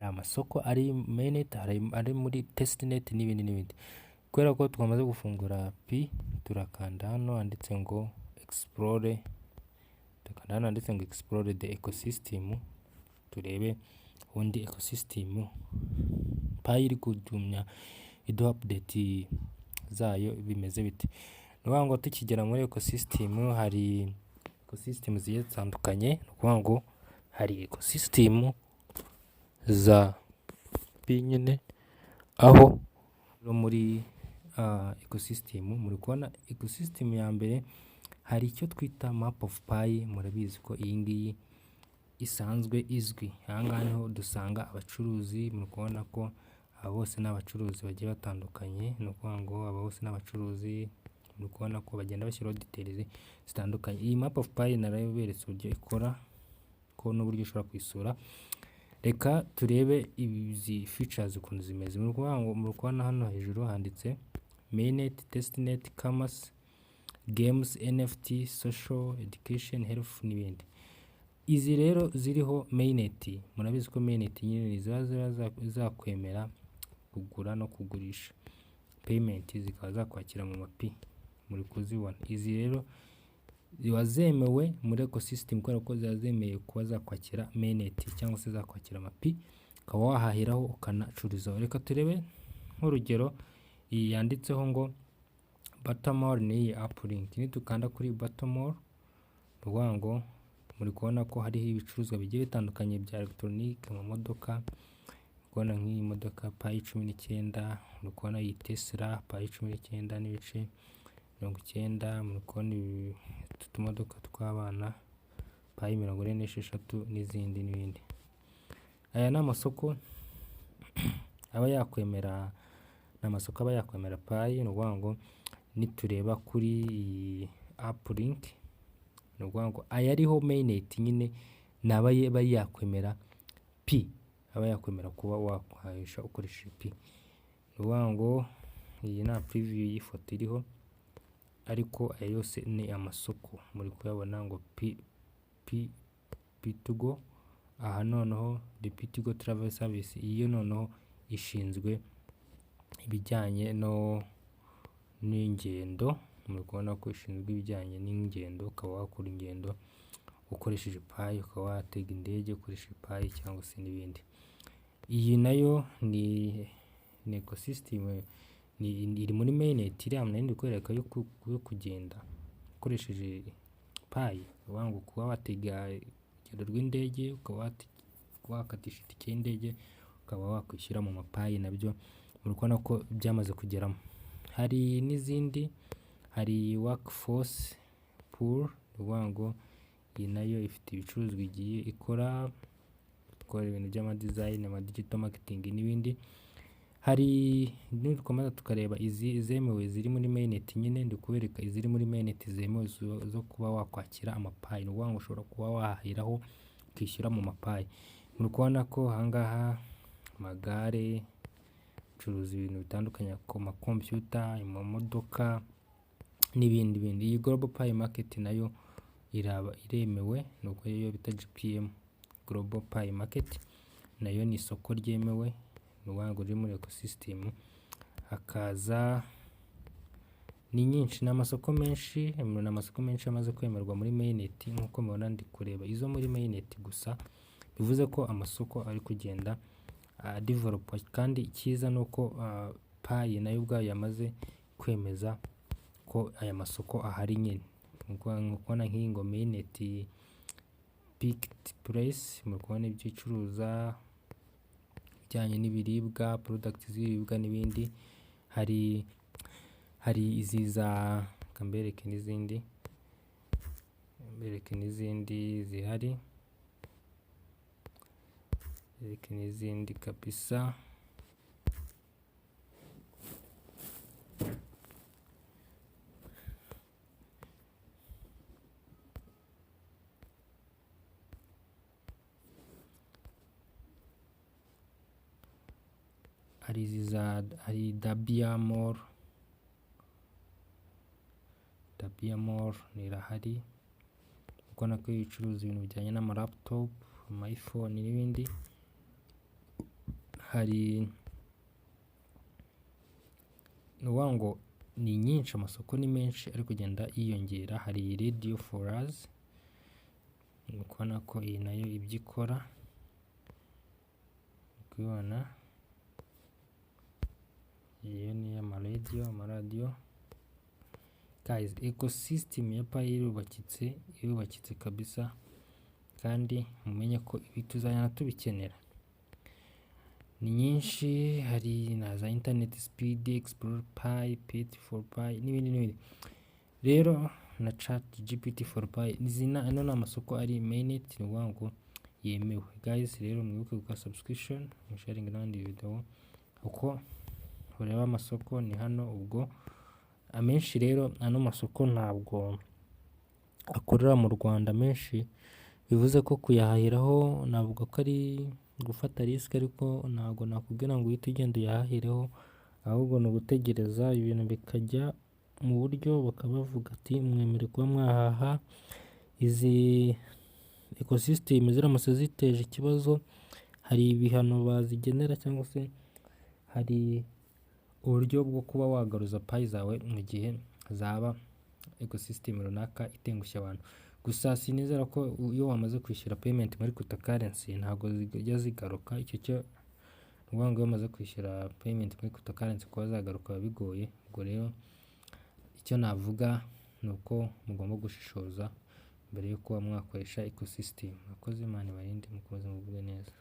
hari amasoko ari mainnet, ari muri testnet n'ibindi. Kubera ko twamaze gufungura Pi, turakanda hano handitse ngo explore, tukanda hano handitse ngo explore the ecosystem, turebe ubundi ecosystem Pi iri kudumya iduha update zayo bimeze bite. Nukuvuga ngo tukigera muri ecosystem hari ecosystem zigiye zitandukanye. Nukuvuga ngo hari ecosystem za Pi nyine, aho muri ecosystem muri kubona ecosystem ya mbere hari icyo twita map of Pi. Murabizi ko iyi ngiyi isanzwe izwi. Aha ngaha niho dusanga abacuruzi. Muri kubona ko aba bose n'abacuruzi bagiye batandukanye. Ni ukuvuga ngo aba bose n'abacuruzi, muri kubona ko bagenda bashyiraho details zitandukanye. Iyi map of Pi naraberetse uburyo ikora ko n'uburyo ushobora kuyisura. Reka turebe izi features ukuntu zimeze. Muri kuvuga ngo muri kubona hano hejuru handitse mainnet, testnet, commerce, games, NFT, social, education, health n'ibindi. Izi rero ziriho mainnet, murabizi ko mainnet nyine ziba zakwemera kugura no kugurisha, payment zikaba zakwakira mu mapi, muri kuzibona. Izi rero ziba zemewe muri ecosystem kubera ko ziba zemeye kuba zakwakira mainnet cyangwa se zakwakira amapi, ukaba wahahiraho ukanacururizaho. Reka turebe nk'urugero iyi yanditseho ngo Buttermore ni iyi app link. Nitukanda kuri Buttermore, ruvuga ngo muri kubona ko hariho ibicuruzwa bigiye bitandukanye bya electronic, mu modoka. Kubona nk'iyi modoka Pi 19, muri kubona iyi Tesla Pi 19 n'ibice 90, muri kubona utumodoka tw'abana Pi 46 n'ibindi. Aya ni amasoko aba yakwemera, n'amasoko aba yakwemera Pi. Ni ukuvuga ngo nitureba kuri app link, ni ukuvuga ngo aya ariho mainnet nyine naba yakwemera Pi, aba yakwemera kuba wahahisha ukoresheje Pi. Ni ukuvuga ngo iyi na preview y'ifoto iriho, ariko aya yose ni amasoko. Muri kuyabona ngo P2Go. Aha noneho the P2Go travel service, iyo noneho ishinzwe ibijyanye n'ingendo. Muri kubona ko ishinzwe ibijyanye n'ingendo, ukaba wakora ingendo ukoresheje Pi, ukaba watega indege ukoresheje Pi cyangwa se n'ibindi. Iyi nayo ni ecosystem iri muri mainnet, iriya ndi kwereka yo kugenda ukoresheje Pi. Uvuga ngo kuba watega urugendo rw'indege, ukaba wakatisha itike y'indege, ukaba wakwishyura mu mapayi, nabyo muri kubona ko byamaze kugeramo. Hari n'izindi, hari workforce pool. Uvuga ngo iyi nayo ifite ibicuruzwa igiye ikora ibintu by'amadesign, digital marketing n'ibindi. Hari nidukomeza tukareba izi zemewe ziri muri mainnet nyine, ndi kubereka iziri muri mainnet zemewe zo kuba wakwakira amapayi. Ni ukuvuga ngo ushobora kuba wahahiraho ukishyura mu mapayi. Muri kubona ko ahangaha amagare, curuza ibintu bitandukanye ku makompiyuta, mu modoka n'ibindi. Iyi Global Pi Market nayo iremewe, nuko yo bita GPM Global Pi Market, nayo ni isoko ryemewe. Ni ukuvuga ngo riri muri ecosystem. Hakaza ni nyinshi, n'amasoko menshi amaze kwemerwa muri mainnet. Nk'uko mubona ndi kureba izo muri mainnet gusa, bivuze ko amasoko ari kugenda develop. Kandi icyiza nuko Pi nayo ubwayo yamaze kwemeza ko aya masoko ahari nyine. Nkubona nk'iyi ngo mainnet picked place, muri kubona ibyo icuruza bijyanye n'ibiribwa, products z'ibiribwa n'ibindi. Hari izi za kambereke n'izindi zihari, n'izindi kabisa. Hari Dabia Mall nirahari, ubona ko icuruza ibintu bijyanye n'amalaptop, iPhone n'ibindi. hari nuwa ngo ni nyinshi, amasoko ni menshi ari kugenda yiyongera. Hari Radio for Us, ukubona ko iyi nayo ibyo ikora, ukubona iyo ni amaradiyo. Guys, ecosystem ya Pi irubakitse kabisa, kandi mumenye ko ibi tuzajya tubikenera ni nyinshi. Hari na za internet speed, Explore Pi, Pet for Pi n'ibindi. Rero na Chat GPT for Pi ano ni amasoko ari mainnet, ni ngo yemewe. Guys, rero mwibuke gukora subscription, sharing n'andi video uko ureba amasoko ni hano. Ubwo amenshi rero ano masoko ntabwo akorera mu Rwanda menshi, bivuze ko kuyahahiraho navuga ko ari gufata risk, ariko ntabwo nakubwira ngo uhite ugenda uyahahireho, ahubwo ni ugutegereza ibintu bikajya mu buryo, bakabavuga ati mwemere kuba mwahaha. Izi ecosystem ziramutse ziteje ikibazo, hari ibihano bazigenera, cyangwa se hari uburyo bwo kuba wagaruza Pi zawe mu gihe zaba ecosystem runaka itengushye abantu. Gusa sinizera ko iyo wamaze kwishyura payment muri cryptocurrency ntabwo zijya zigaruka. Icyo cyo ngo iyo wamaze kwishyura payment muri cryptocurrency kuba zagaruka bigoye. Ubwo rero icyo navuga ni uko mugomba gushishoza mbere yo kuba mwakoresha ecosystem. Mwakoze, Imana ibarinde, mukomeze muvuge neza.